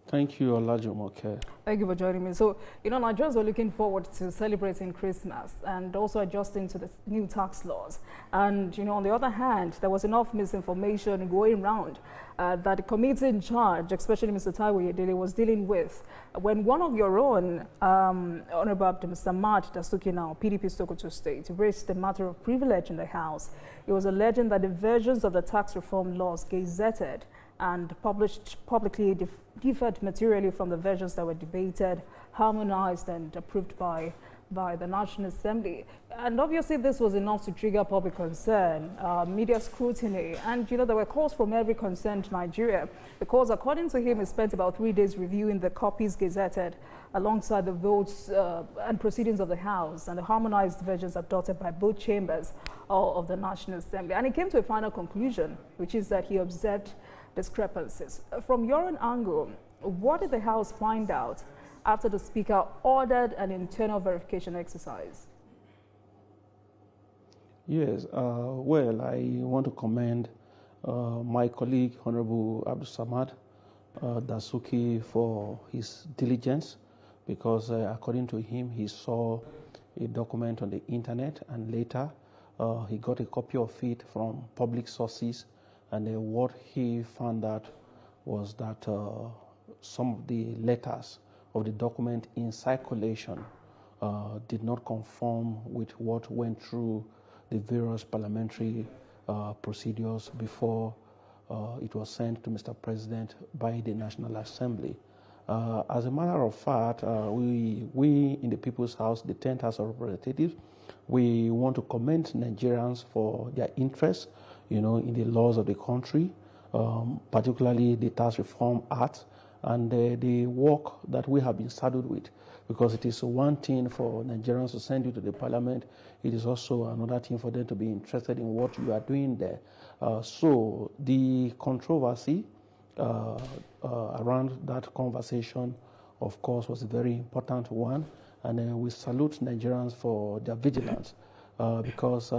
Thank you, Olajumoke. Thank you for joining me. So, Nigerians are looking forward to celebrating Christmas and also adjusting to the new tax laws. And, on the other hand, there was enough misinformation going around that the committee in charge, especially Mr. Taiwo Yedele, was dealing with when one of your own, Honorable Mr. Mad Dasuki, now PDP Sokoto State, raised the matter of privilege in the House. It was alleging that the versions of the tax reform laws gazetted and published publicly differed materially from the versions that were debated, harmonized and approved by the National Assembly. And obviously this was enough to trigger public concern, media scrutiny, and there were calls from every concerned Nigeria, because according to him, he spent about 3 days reviewing the copies gazetted alongside the votes and proceedings of the House and the harmonized versions adopted by both chambers of the National Assembly. And he came to a final conclusion, which is that he observed discrepancies. From your own angle, what did the House find out after the Speaker ordered an internal verification exercise? Yes, well, I want to commend my colleague, Honorable Abdul Dasuki, for his diligence, because according to him, he saw a document on the internet, and later he got a copy of it from public sources. And what he found out was that some of the letters of the document in circulation did not conform with what went through the various parliamentary procedures before it was sent to Mr. President by the National Assembly. As a matter of fact, we in the People's House, the 10th House of Representatives, we want to commend Nigerians for their interest in the laws of the country, particularly the Tax Reform Act, and the work that we have been saddled with. Because it is one thing for Nigerians to send you to the parliament, it is also another thing for them to be interested in what you are doing there. So the controversy around that conversation, of course, was a very important one, and we salute Nigerians for their vigilance, because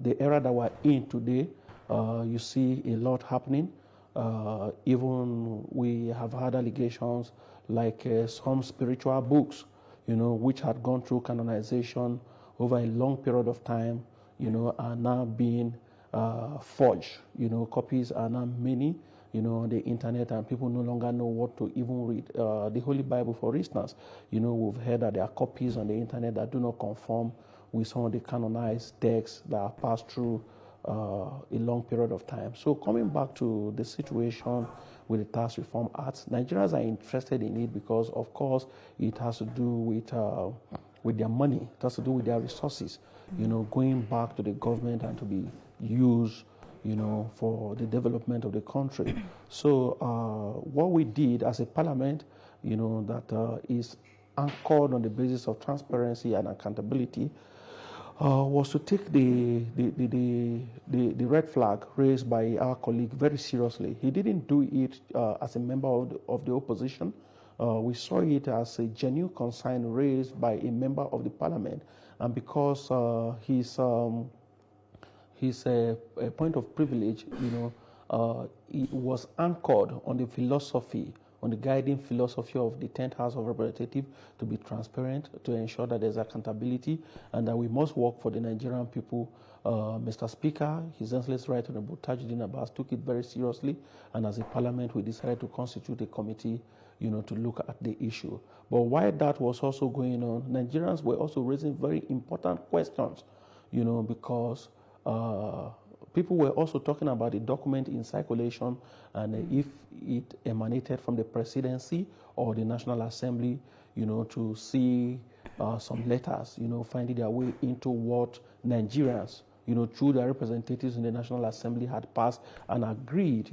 the era that we're in today, you see a lot happening. Even we have had allegations like some spiritual books, which had gone through canonization over a long period of time, are now being forged. Copies are now many, on the internet, and people no longer know what to even read. The Holy Bible, for instance, we've heard that there are copies on the internet that do not conform with some of the canonized texts that are passed through a long period of time. So coming back to the situation with the Tax Reform Act, Nigerians are interested in it because, of course, it has to do with their money, it has to do with their resources, going back to the government and to be used, for the development of the country. So what we did as a parliament, that is anchored on the basis of transparency and accountability, was to take the red flag raised by our colleague very seriously. He didn't do it as a member of the opposition. We saw it as a genuine concern raised by a member of the parliament, and because his point of privilege, it was anchored on the philosophy, on the guiding philosophy of the 10th House of Representatives to be transparent, to ensure that there's accountability, and that we must work for the Nigerian people. Mr. Speaker, His Excellency Right Honorable Tajuddin Abbas took it very seriously, and as a parliament, we decided to constitute a committee, to look at the issue. But while that was also going on, Nigerians were also raising very important questions, because people were also talking about the document in circulation, and if it emanated from the presidency or the National Assembly, to see some letters, finding their way into what Nigerians, through their representatives in the National Assembly had passed and agreed,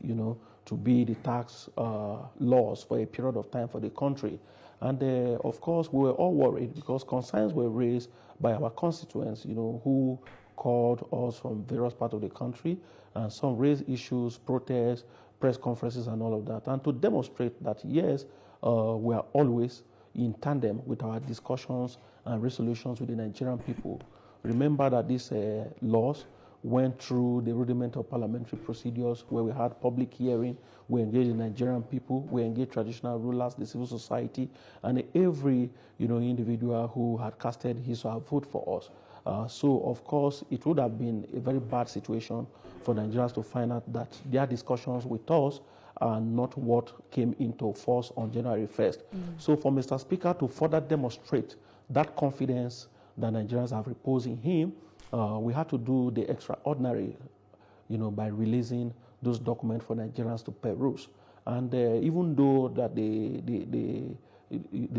to be the tax laws for a period of time for the country. And of course, we were all worried because concerns were raised by our constituents, who called us from various parts of the country, and some raised issues, protests, press conferences, and all of that. And to demonstrate that, yes, we are always in tandem with our discussions and resolutions with the Nigerian people. Remember that these laws went through the rudiment of parliamentary procedures where we had public hearing, we engaged the Nigerian people, we engaged traditional rulers, the civil society, and every individual who had casted his or her vote for us. So, of course, it would have been a very bad situation for Nigerians to find out that their discussions with us are not what came into force on January 1st. So for Mr. Speaker to further demonstrate that confidence that Nigerians have reposed in him, we had to do the extraordinary, by releasing those documents for Nigerians to peruse. And even though that the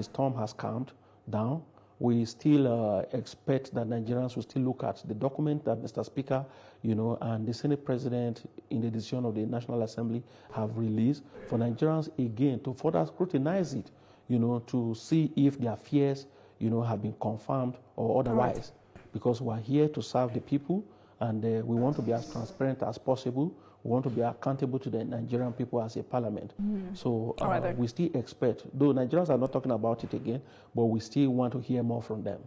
storm has calmed down, we still expect that Nigerians will still look at the document that Mr. Speaker, and the Senate President in the decision of the National Assembly have released for Nigerians again to further scrutinize it, to see if their fears, have been confirmed or otherwise. Right. Because we are here to serve the people, and we want to be as transparent as possible. We want to be accountable to the Nigerian people as a parliament. So we still expect, though Nigerians are not talking about it again, but we still want to hear more from them.